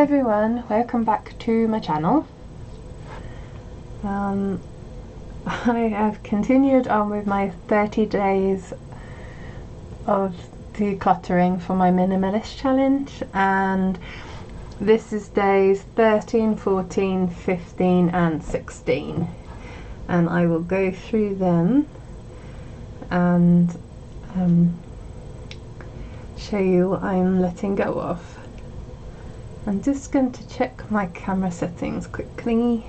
everyone, welcome back to my channel. I have continued on with my 30 days of decluttering for my minimalist challenge, and this is days 13, 14, 15 and 16, and I will go through them and show you what I'm letting go of. I'm just going to check my camera settings quickly.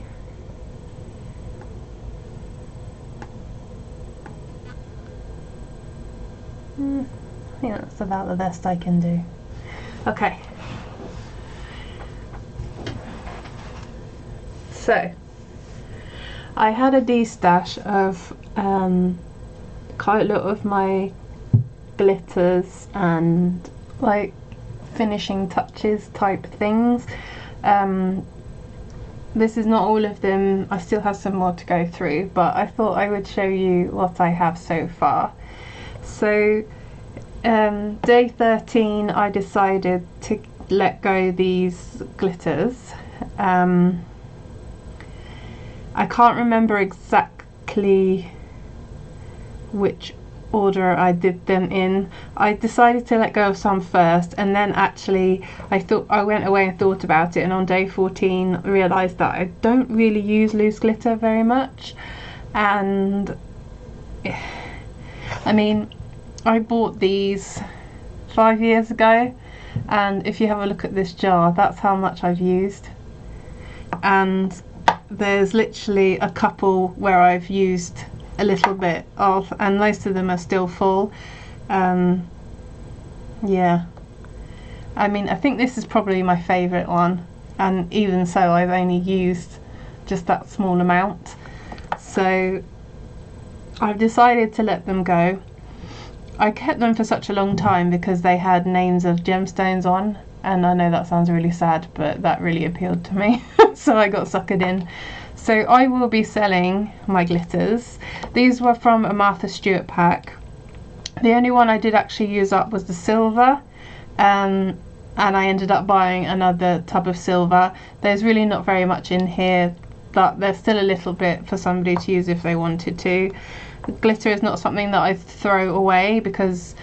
I think that's about the best I can do. Okay. So, I had a destash of quite a lot of my glitters and like finishing touches type things. This is not all of them, I still have some more to go through, but I thought I would show you what I have so far. So day 13 I decided to let go these glitters. I can't remember exactly which order I did them in. I decided to let go of some first, and then actually I went away and thought about it, and on day 14 realised that I don't really use loose glitter very much. And I mean, I bought these 5 years ago, and if you have a look at this jar, that's how much I've used. And there's literally a couple where I've used a little bit of, and most of them are still full. Yeah, I mean, I think this is probably my favourite one, and even so I've only used just that small amount. So I've decided to let them go. I kept them for such a long time because they had names of gemstones on, and I know that sounds really sad, but that really appealed to me. So I got suckered in. So I will be selling my glitters. These were from a Martha Stewart pack. The only one I did actually use up was the silver, and I ended up buying another tub of silver. There's really not very much in here, but there's still a little bit for somebody to use if they wanted to. Glitter is not something that I throw away because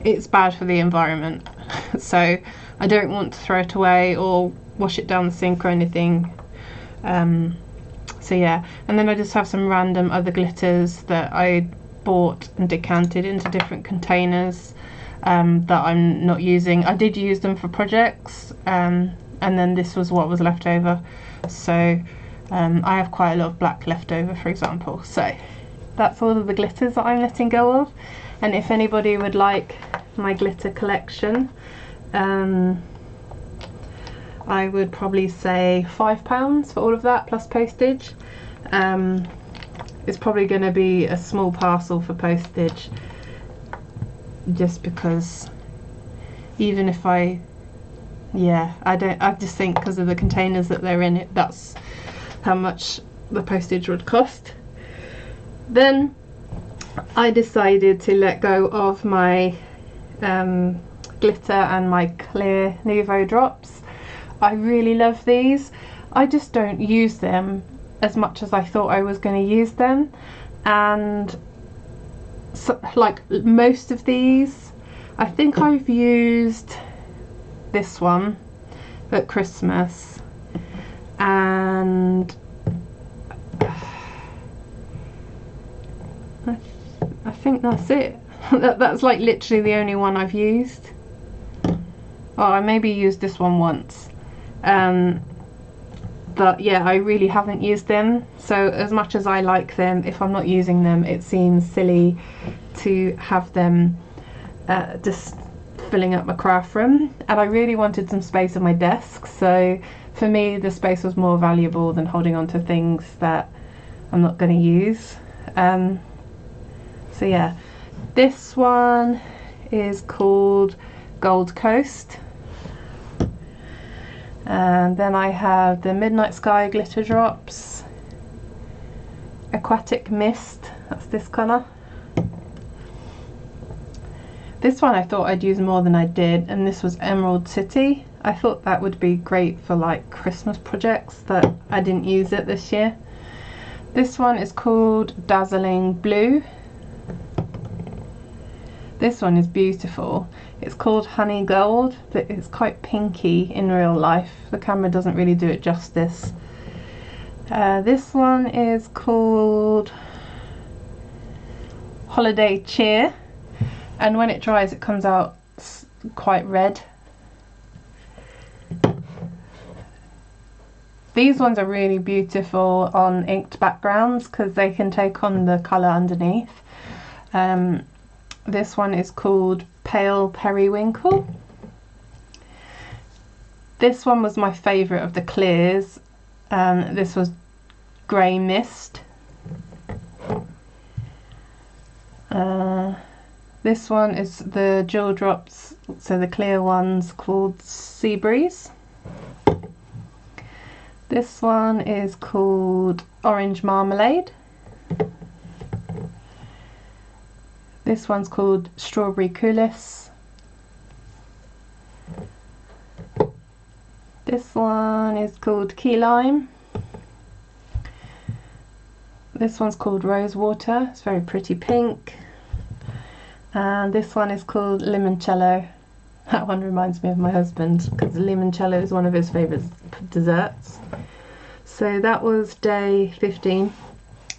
it's bad for the environment. So I don't want to throw it away or wash it down the sink or anything. So yeah, and then I just have some random other glitters that I bought and decanted into different containers that I'm not using. I did use them for projects, and then this was what was left over. So I have quite a lot of black left over, for example. So that's all of the glitters that I'm letting go of. And if anybody would like my glitter collection, I would probably say £5 for all of that plus postage. It's probably going to be a small parcel for postage, just because even if I just think because of the containers that they're in, that's how much the postage would cost. Then I decided to let go of my glitter and my clear Nuvo drops. I really love these. I just don't use them as much as I thought I was going to use them, and so, like most of these, I think I've used this one at Christmas, and I think that's it. That's like literally the only one I've used. Oh, I maybe used this one once. But yeah, I really haven't used them. So as much as I like them, if I'm not using them, it seems silly to have them just filling up my craft room. And I really wanted some space on my desk, so for me the space was more valuable than holding on to things that I'm not going to use. So yeah, this one is called Gold Coast. And then I have the Midnight Sky glitter drops, Aquatic Mist, that's this colour, This one I thought I'd use more than I did, and this was Emerald City. I thought that would be great for like Christmas projects, but I didn't use it this year. This one is called Dazzling Blue. This one is beautiful. It's called Honey Gold, but it's quite pinky in real life. The camera doesn't really do it justice. This one is called Holiday Cheer, and when it dries it comes out quite red. These ones are really beautiful on inked backgrounds because they can take on the colour underneath. This one is called Pale Periwinkle. This one was my favourite of the clears. This was Grey Mist. This one is the Jewel Drops, so the clear ones, called Sea Breeze. This one is called Orange Marmalade. This one's called Strawberry Coulis. This one is called Key Lime. This one's called Rose Water. It's very pretty pink. And this one is called Limoncello. That one reminds me of my husband because limoncello is one of his favourite desserts. So that was day 15.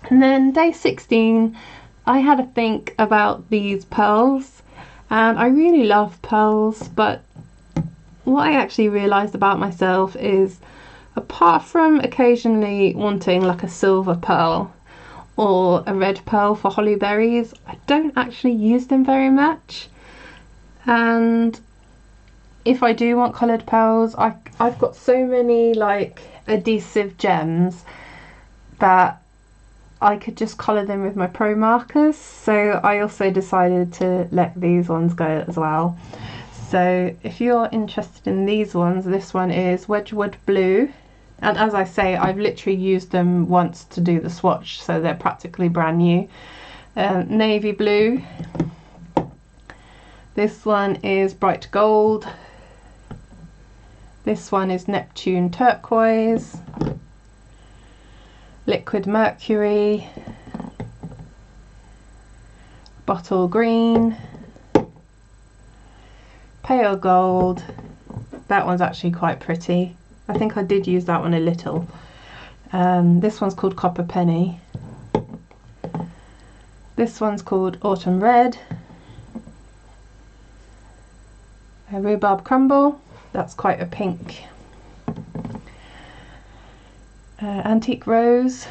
And then day 16, I had to think about these pearls. And I really love pearls, but what I actually realised about myself is, apart from occasionally wanting like a silver pearl or a red pearl for holly berries, I don't actually use them very much. And if I do want coloured pearls, I've got so many like adhesive gems that I could just colour them with my pro markers. So I also decided to let these ones go as well. So if you're interested in these ones, this one is Wedgwood Blue, and as I say, I've literally used them once to do the swatch, so they're practically brand new. Navy Blue. This one is Bright Gold. This one is Neptune Turquoise. Liquid Mercury. Bottle Green. Pale Gold. That one's actually quite pretty. I think I did use that one a little. This one's called Copper Penny. This one's called Autumn Red. Rhubarb Crumble. That's quite a pink. Antique Rose.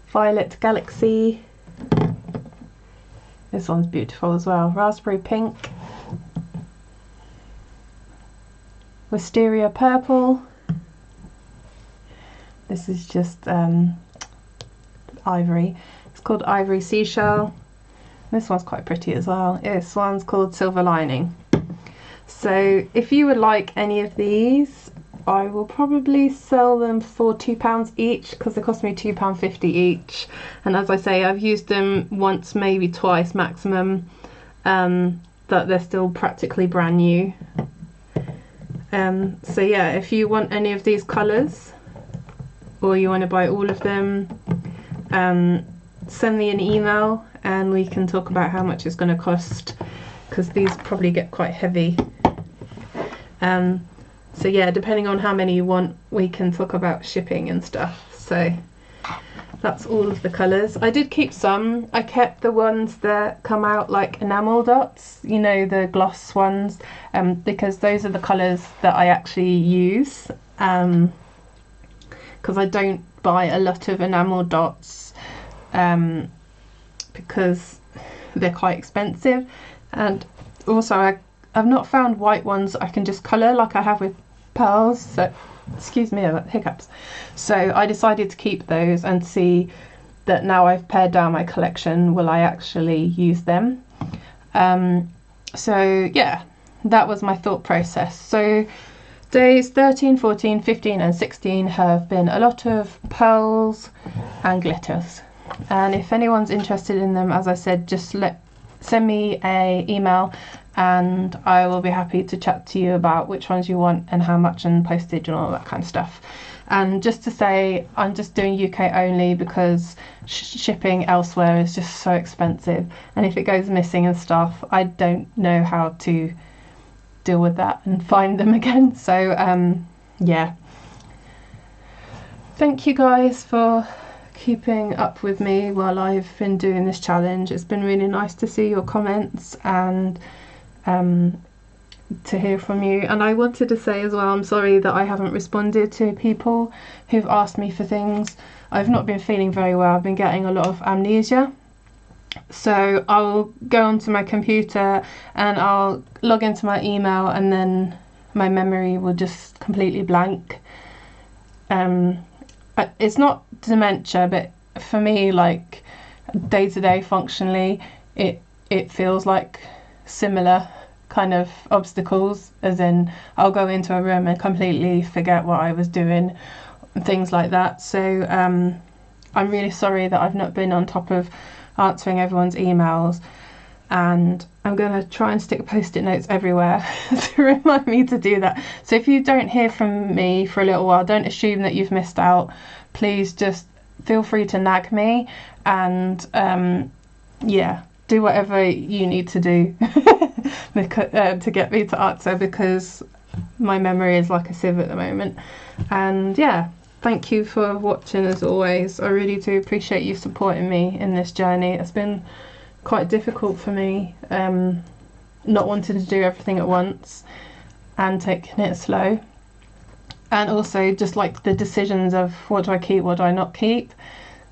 Violet Galaxy. This one's beautiful as well. Raspberry Pink. Wisteria Purple. This is just ivory. It's called Ivory Seashell. This one's quite pretty as well. This one's called Silver Lining. So if you would like any of these, I will probably sell them for £2 each because they cost me £2.50 each. And as I say, I've used them once, maybe twice maximum, but they're still practically brand new. So yeah, if you want any of these colours or you want to buy all of them, send me an email and we can talk about how much it's going to cost, because these probably get quite heavy. So yeah, depending on how many you want, we can talk about shipping and stuff. So that's all of the colours. I did keep some. I kept the ones that come out like enamel dots, you know, the gloss ones, because those are the colours that I actually use, because I don't buy a lot of enamel dots because they're quite expensive, and also I've not found white ones I can just colour like I have with pearls. So excuse me, I've got hiccups. So I decided to keep those and see that now I've pared down my collection, will I actually use them? So yeah, that was my thought process. So days 13, 14, 15 and 16 have been a lot of pearls and glitters. And if anyone's interested in them, as I said, just let send me a email and I will be happy to chat to you about which ones you want and how much and postage and all that kind of stuff. And just to say, I'm just doing UK only because shipping elsewhere is just so expensive, and if it goes missing and stuff, I don't know how to deal with that and find them again. So yeah, thank you guys for keeping up with me while I've been doing this challenge. It's been really nice to see your comments and to hear from you. And I wanted to say as well, I'm sorry that I haven't responded to people who've asked me for things. I've not been feeling very well. I've been getting a lot of amnesia, so I'll go onto my computer and I'll log into my email and then my memory will just completely blank. It's not dementia, but for me, like day to day functionally, it feels like similar kind of obstacles, as in I'll go into a room and completely forget what I was doing and things like that. So I'm really sorry that I've not been on top of answering everyone's emails, and I'm going to try and stick post-it notes everywhere to remind me to do that. So if you don't hear from me for a little while, don't assume that you've missed out. Please just feel free to nag me and yeah, do whatever you need to do to get me to answer, because my memory is like a sieve at the moment. And yeah, thank you for watching as always. I really do appreciate you supporting me in this journey. It's been quite difficult for me, not wanting to do everything at once and taking it slow, and also just like the decisions of what do I keep, what do I not keep,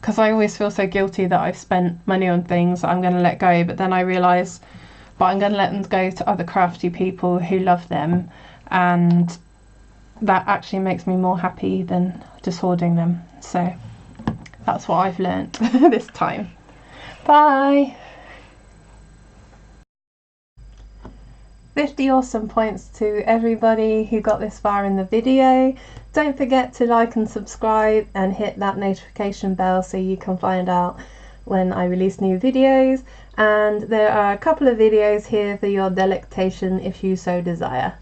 because I always feel so guilty that I've spent money on things that I'm going to let go, but then I realise, but I'm going to let them go to other crafty people who love them, and that actually makes me more happy than just hoarding them. So that's what I've learnt this time. Bye! 50 awesome points to everybody who got this far in the video. Don't forget to like and subscribe and hit that notification bell so you can find out when I release new videos. And there are a couple of videos here for your delectation if you so desire.